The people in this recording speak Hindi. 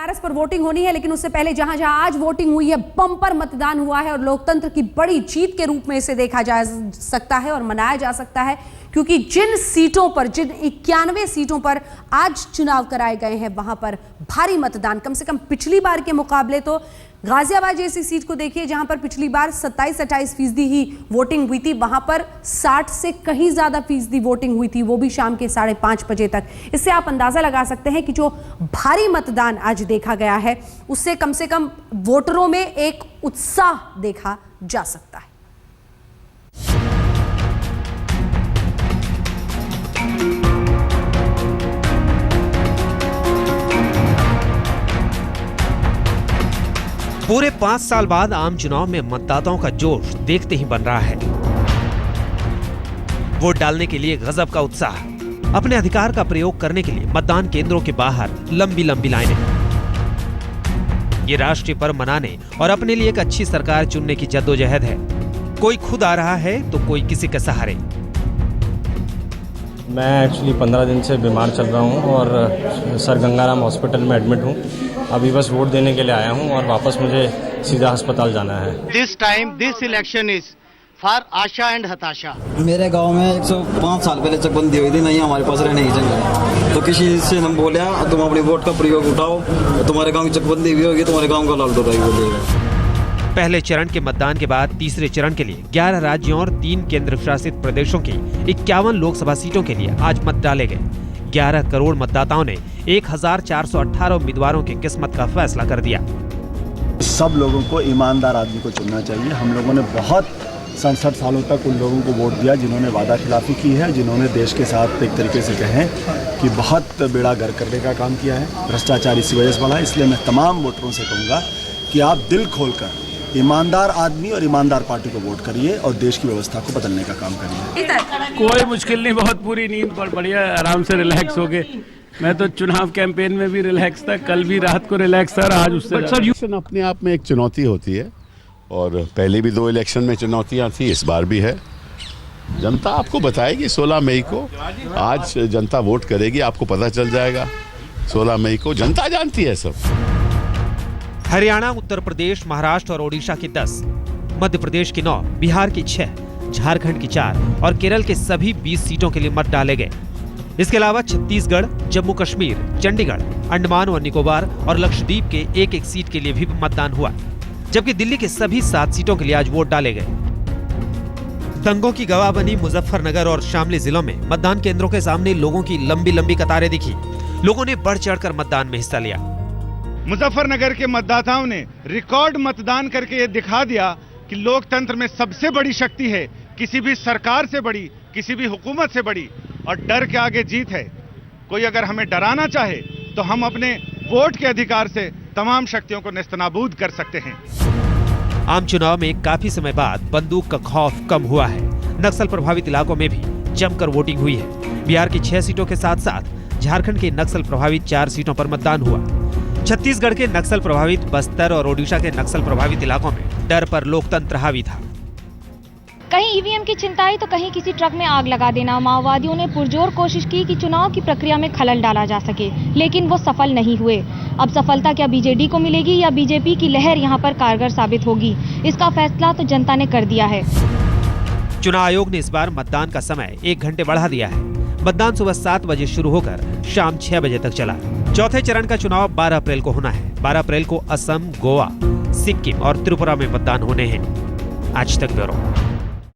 बनारस पर वोटिंग होनी है, लेकिन उससे पहले जहां जहां आज वोटिंग हुई है, बम्पर मतदान हुआ है और लोकतंत्र की बड़ी जीत के रूप में इसे देखा जा सकता है और मनाया जा सकता है, क्योंकि जिन 91 सीटों पर आज चुनाव कराए गए हैं वहां पर भारी मतदान, कम से कम पिछली बार के मुकाबले तो गाजियाबाद जैसी सीट को देखिए जहां पर पिछली बार 27-28% ही वोटिंग हुई थी, वहां पर 60 से कहीं ज्यादा फीसदी वोटिंग हुई थी, वो भी शाम के 5:30 बजे तक। इससे आप अंदाजा लगा सकते हैं कि जो भारी मतदान आज देखा गया है उससे कम से कम वोटरों में एक उत्साह देखा जा सकता है। पूरे 5 साल बाद आम चुनाव में मतदाताओं का जोश देखते ही बन रहा है। वोट डालने के लिए गजब का उत्साह, अपने अधिकार का प्रयोग करने के लिए मतदान केंद्रों के बाहर लंबी लंबी लाइनें। ये राष्ट्रीय पर्व मनाने और अपने लिए एक अच्छी सरकार चुनने की जद्दोजहद है। कोई खुद आ रहा है तो कोई किसी के सहारे। मैं एक्चुअली 15 दिन से बीमार चल रहा हूँ और सर गंगाराम हॉस्पिटल में एडमिट हूँ। अभी बस वोट देने के लिए आया हूँ और वापस मुझे सीधा अस्पताल जाना है। This time this election is for Asha and हताशा। मेरे गांव में 105 साल पहले चकबंदी हुई थी, नहीं हमारे पास रहने की जगह, तो किसी से हम बोले तुम अपनी वोट का प्रयोग उठाओ, तुम्हारे गाँव की चकबंदी भी होगी, तुम्हारे गाँव का लाल डोरा बोलेगा। पहले चरण के मतदान के बाद तीसरे चरण के लिए 11 राज्यों और 3 केंद्र शासित प्रदेशों की 51 लोकसभा सीटों के लिए आज मत डाले गए। 11 करोड़ मतदाताओं ने 1418 उम्मीदवारों की किस्मत का फैसला कर दिया। सब लोगों को ईमानदार आदमी को चुनना चाहिए। हम लोगों ने बहुत 67 सालों तक उन लोगों को वोट दिया जिन्होंने वादा खिलाफी की है, जिन्होंने देश के साथ एक तरीके से कहें कि बहुत बेड़ा गर्क करने का काम किया है। भ्रष्टाचार इसी वजह से बढ़ा है। इसलिए मैं तमाम वोटरों से कहूँगा कि आप दिल खोलकर ईमानदार आदमी और ईमानदार पार्टी को वोट करिए और देश की व्यवस्था को बदलने का काम करिए। कोई मुश्किल नहीं, बहुत पूरी नींद पर बढ़िया आराम से रिलैक्स हो गए। मैं तो चुनाव कैंपेन में भी रिलैक्स था, कल भी रात को रिलैक्स था, आज उससे इलेक्शन अपने आप में एक चुनौती होती है और पहले भी 2 इलेक्शन में चुनौतियां थी, इस बार भी है। जनता आपको बताएगी 16 मई को। आज जनता वोट करेगी, आपको पता चल जाएगा 16 मई को। जनता जानती है सब। हरियाणा, उत्तर प्रदेश, महाराष्ट्र और ओडिशा की 10, मध्य प्रदेश की 9, बिहार की 6, झारखंड की 4 और केरल के सभी 20 सीटों के लिए मत डाले गए। इसके अलावा छत्तीसगढ़, जम्मू कश्मीर, चंडीगढ़, अंडमान और निकोबार और लक्षद्वीप के एक सीट के लिए भी मतदान हुआ, जबकि दिल्ली के सभी 7 सीटों के लिए आज वोट डाले गए। दंगों की गवाह बनी मुजफ्फरनगर और शामली जिलों में मतदान केंद्रों के सामने लोगों की लंबी लंबी कतारें दिखी। लोगों ने बढ़ चढ़कर मतदान में हिस्सा लिया। मुजफ्फरनगर के मतदाताओं ने रिकॉर्ड मतदान करके ये दिखा दिया कि लोकतंत्र में सबसे बड़ी शक्ति है, किसी भी सरकार से बड़ी, किसी भी हुकूमत से बड़ी, और डर के आगे जीत है। कोई अगर हमें डराना चाहे तो हम अपने वोट के अधिकार से तमाम शक्तियों को नेस्तनाबूद कर सकते हैं। आम चुनाव में काफी समय बाद बंदूक का खौफ कम हुआ है। नक्सल प्रभावित इलाकों में भी जमकर वोटिंग हुई है। बिहार की 6 सीटों के साथ साथ झारखंड के नक्सल प्रभावित 4 सीटों पर मतदान हुआ। छत्तीसगढ़ के नक्सल प्रभावित बस्तर और ओडिशा के नक्सल प्रभावित इलाकों में डर पर लोकतंत्र हावी था। कहीं ईवीएम की छिनताई तो कहीं किसी ट्रक में आग लगा देना। माओवादियों ने पुरजोर कोशिश की कि चुनाव की प्रक्रिया में खलल डाला जा सके, लेकिन वो सफल नहीं हुए। अब सफलता क्या बीजेडी को मिलेगी या बीजेपी की लहर यहाँ पर कारगर साबित होगी, इसका फैसला तो जनता ने कर दिया है। चुनाव आयोग ने इस बार मतदान का समय 1 घंटे बढ़ा दिया है। मतदान सुबह 7 बजे शुरू होकर शाम 6 बजे तक चला। चौथे चरण का चुनाव 12 अप्रैल को होना है। 12 अप्रैल को असम, गोवा, सिक्किम और त्रिपुरा में मतदान होने हैं। आज तक ब्यूरो।